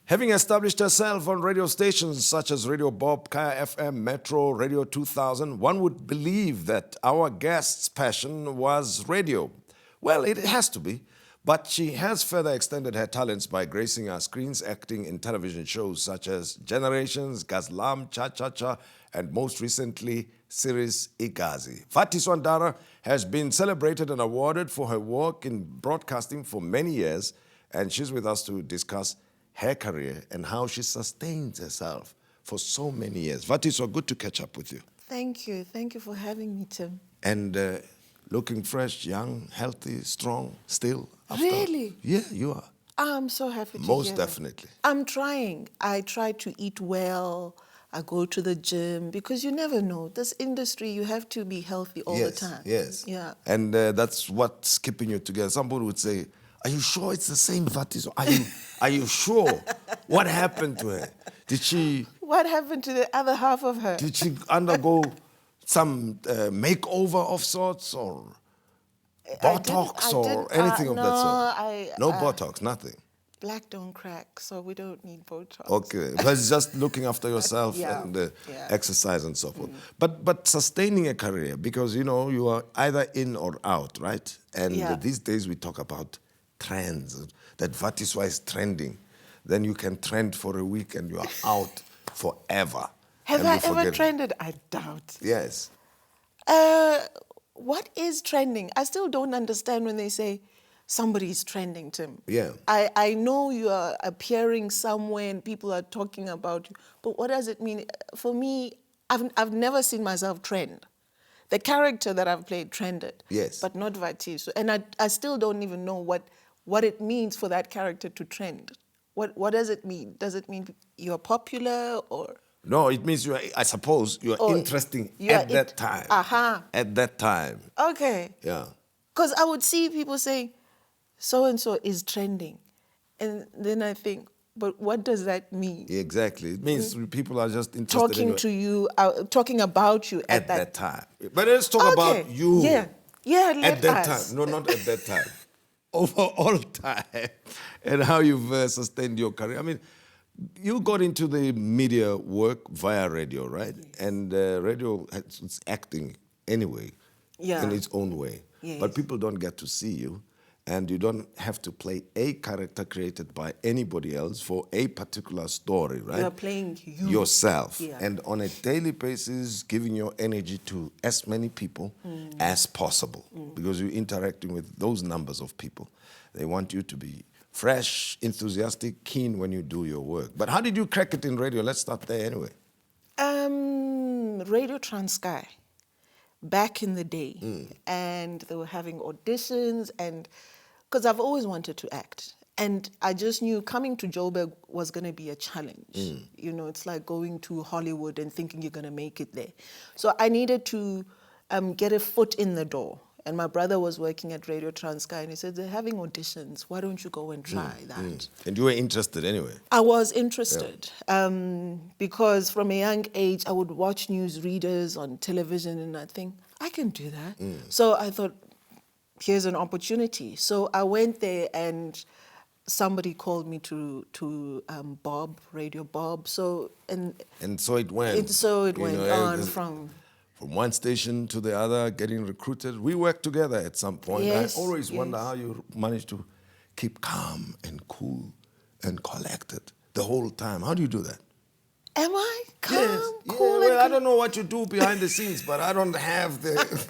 Having established herself on radio stations such as Radio Bop, Kaya FM, Metro, Radio 2000, one would believe that our guest's passion was radio. Well, it has to be. But she has further extended her talents by gracing our screens, acting in television shows such as Generations, Gaz'Lam, Cha-Cha-Cha, and most recently, series iGazi. Vatiswa Ndara has been celebrated and awarded for her work in broadcasting for many years, and she's with us to discuss her career and how she sustains herself for so many years. Vatiswa, good to catch up with you. Thank you. Thank you for having me, Tim. And looking fresh, young, healthy, strong, still. Really? Yeah, you are. I'm so happy to Most hear definitely. That. I'm trying. I try to eat well. I go to the gym because you never know. This industry, you have to be healthy all the time. Yes. Yeah. And that's what's keeping you together. Somebody would say, "Are you sure it's the same Vatiswa? Are you sure? What happened to her? Did she? What happened to the other half of her? Did she undergo some makeover of sorts or Botox or anything of that sort? No Botox, nothing. Black don't crack, so we don't need Botox. Okay, but it's just looking after yourself and exercise and so forth. But sustaining a career, because you are either in or out, right? And these days we talk about trends, that Vatiswa is trending. Then you can trend for a week and you are out forever. Have I ever trended? I doubt. Yes. What is trending? I still don't understand when they say somebody's trending, Tim. Yeah. I know you are appearing somewhere and people are talking about you, but what does it mean? For me, I've never seen myself trend. The character that I've played trended. Yes. But not Vatiswa. And I still don't even know what it means for that character to trend. What does it mean? Does it mean you're popular or... No, it means I suppose you're interesting at that time. At that time. Okay. Yeah. Because I would see people say, so-and-so is trending. And then I think, but what does that mean? Exactly. It means people are just interested talking about you at that time. But let's talk about you. Yeah, at that time. No, not at that time. Over all time. And how you've sustained your career. I mean, you got into the media work via radio, right? Yes. And radio, it's acting anyway, in its own way. Yes. But people don't get to see you, and you don't have to play a character created by anybody else for a particular story, right? You're playing yourself. Yeah. And on a daily basis, giving your energy to as many people as possible, because you're interacting with those numbers of people. They want you to be fresh, enthusiastic, keen when you do your work. But how did you crack it in radio? Let's start there anyway. Radio Transkei, back in the day. And they were having auditions, and because I've always wanted to act. And I just knew coming to Joburg was going to be a challenge. It's like going to Hollywood and thinking you're going to make it there. So I needed to get a foot in the door. And my brother was working at Radio Transkei, and he said, they're having auditions. Why don't you go and try that? And you were interested anyway? I was interested because from a young age, I would watch newsreaders on television, and I think, I can do that. So I thought, here's an opportunity. So I went there, and somebody called me to Bob, Radio Bop. And so it went. It went on from one station to the other, getting recruited. We worked together at some point. Yes, I always wonder how you manage to keep calm and cool and collected the whole time. How do you do that? Am I calm, cool? Well, I don't know what you do behind the scenes, but I don't have the...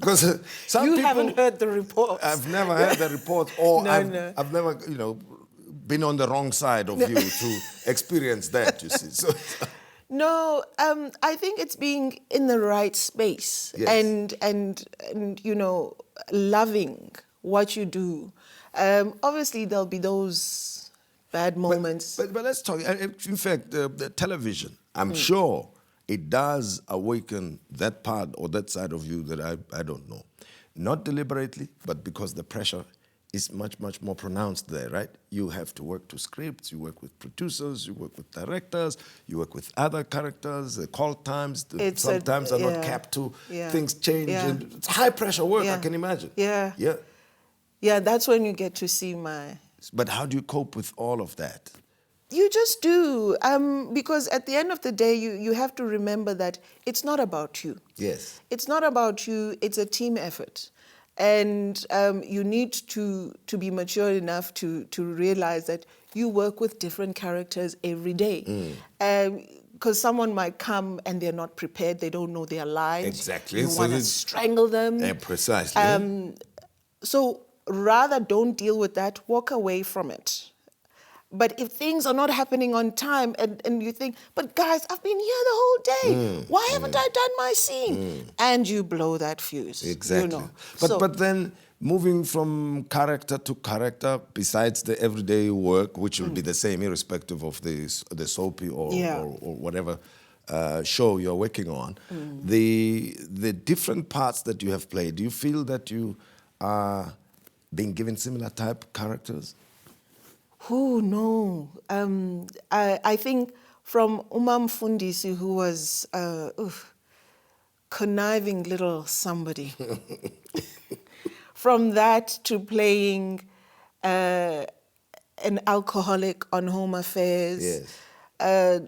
Because some people... You haven't heard the reports. I've never heard the reports, or No. I've never, been on the wrong side of you to experience that, you see. So... No, I think it's being in the right space and loving what you do. Obviously, there'll be those bad moments. But let's talk. In fact, the television, I'm sure it does awaken that part or that side of you that I don't know. Not deliberately, but because the pressure is much, much more pronounced there, right? You have to work to scripts, you work with producers, you work with directors, you work with other characters, the call times sometimes are not capped to, things change. And it's high pressure work, I can imagine. Yeah, that's when you get to see my... But how do you cope with all of that? You just do, because at the end of the day, you have to remember that it's not about you. Yes. It's not about you. It's a team effort, and you need to be mature enough to realize that you work with different characters every day. Because someone might come and they're not prepared. They don't know their lines. Exactly. You So want to this- strangle them. Precisely. So rather don't deal with that. Walk away from it. But if things are not happening on time and you think, but guys, I've been here the whole day. Why haven't I done my scene? And you blow that fuse. Exactly. You know. But then moving from character to character, besides the everyday work, which will be the same irrespective of the soapy or whatever show you're working on, the different parts that you have played, do you feel that you are being given similar type characters? Oh, no. I think from Fundisi, who was conniving little somebody, from that to playing an alcoholic on Home Affairs. Yes.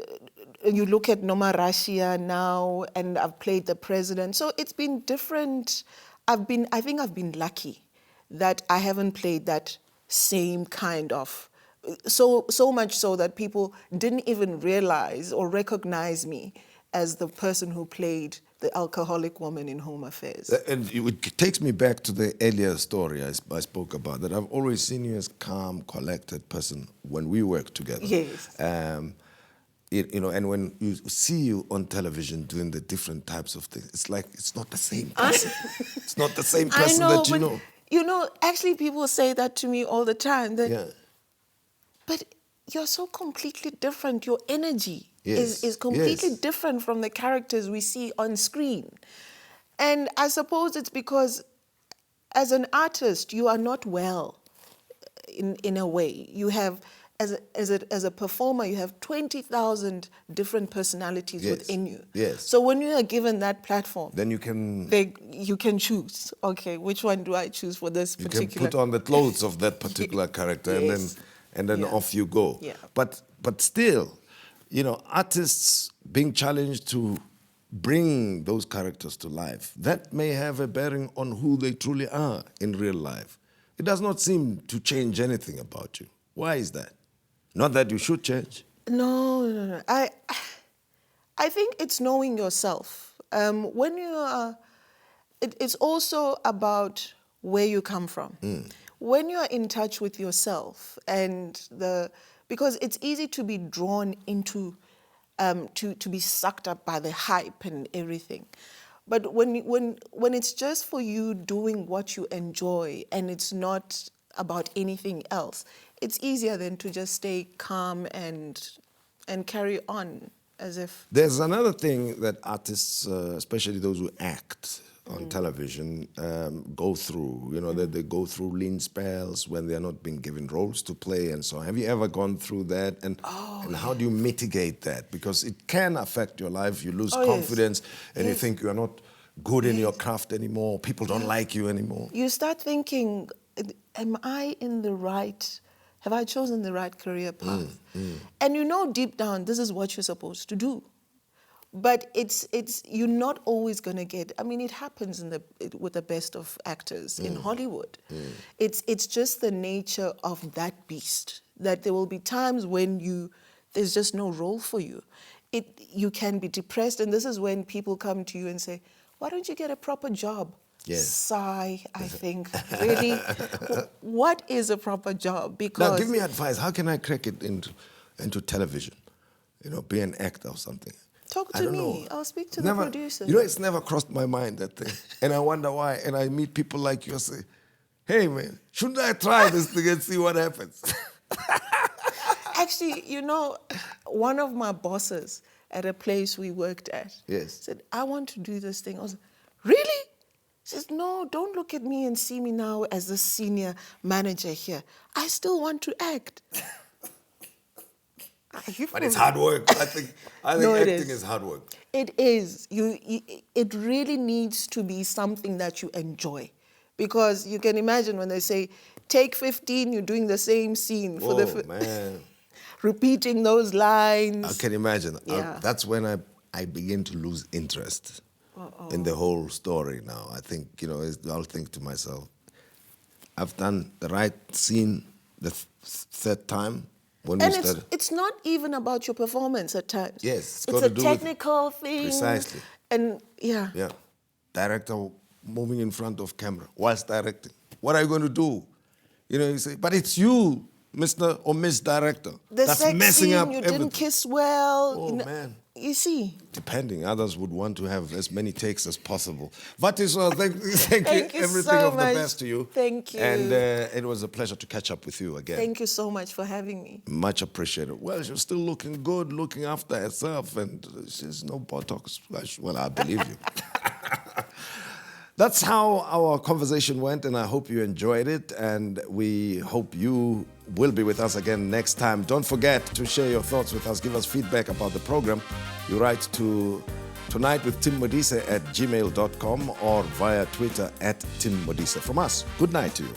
You look at Noma Russia now, and I've played the president. So it's been different. I think I've been lucky that I haven't played that same kind of, so much so that people didn't even realize or recognize me as the person who played the alcoholic woman in Home Affairs. And it takes me back to the earlier story I spoke about, that I've always seen you as calm, collected person when we work together. Yes. You know, and when you see you on television doing the different types of things, it's like it's not the same person. It's not the same person that you know. You know, actually people say that to me all the time. That, but you're so completely different. Your energy is completely different from the characters we see on screen. And I suppose it's because as an artist, you are not well in a way. You have, as a performer, you have 20,000 different personalities within you. Yes. So when you are given that platform, then you can choose. Okay, which one do I choose for this particular? You can put on the clothes of that particular character, and then off you go. Yeah. But still, you know, artists being challenged to bring those characters to life, that may have a bearing on who they truly are in real life. It does not seem to change anything about you. Why is that? Not that you should change. No. I think it's knowing yourself. When you are, it's also about where you come from. When you are in touch with yourself because it's easy to be drawn into, to be sucked up by the hype and everything. But when it's just for you doing what you enjoy and it's not about anything else, it's easier than to just stay calm and carry on as if... There's another thing that artists, especially those who act on television, go through. You know, that they go through lean spells when they're not being given roles to play and so on. Have you ever gone through that? And how do you mitigate that? Because it can affect your life. You lose confidence and you think you're not good in your craft anymore. People don't like you anymore. You start thinking, am I in the right... Have I chosen the right career path? And you know deep down, this is what you're supposed to do. But you're not always going to get... I mean, it happens with the best of actors in Hollywood. It's just the nature of that beast, that there will be times when there's just no role for you. You can be depressed, and this is when people come to you and say, why don't you get a proper job? Yes. Sigh, I think. Really? What is a proper job? Because now, give me advice. How can I crack it into television? You know, be an actor or something. Talk to me. I'll speak to the producer. You know, it's never crossed my mind, that thing. And I wonder why. And I meet people like you and say, hey, man, shouldn't I try this thing and see what happens? Actually, you know, one of my bosses at a place we worked at said, I want to do this thing. I was like, really? He says, no, don't look at me and see me now as the senior manager here. I still want to act. But it's hard work. I think No, acting is hard work. It is. It really needs to be something that you enjoy. Because you can imagine when they say, take 15, you're doing the same scene. Oh, man. repeating those lines. I can imagine. Yeah. That's when I begin to lose interest in the whole story now. I think, I'll think to myself, I've done the right scene the third time when we And started. it's not even about your performance at times. Yes, it's a technical thing. Precisely. And yeah. Director moving in front of camera whilst directing. What are you going to do? You say, but it's you, Mr. or Miss Director. The That's sex messing scene, up you everything. didn't kiss well. Oh, man. You see. Depending, others would want to have as many takes as possible. Vatiswa, thank Thank you. you Everything so of much. the best to you. Thank you. And it was a pleasure to catch up with you again. Thank you so much for having me. Much appreciated. Well, she's still looking good, looking after herself, and she's no Botox. Well, I believe you. That's how our conversation went, and I hope you enjoyed it, and we hope you will be with us again next time. Don't forget to share your thoughts with us. Give us feedback about the program. You write to tonightwithtimmodise@gmail.com or via Twitter @timmodise. From us, good night to you.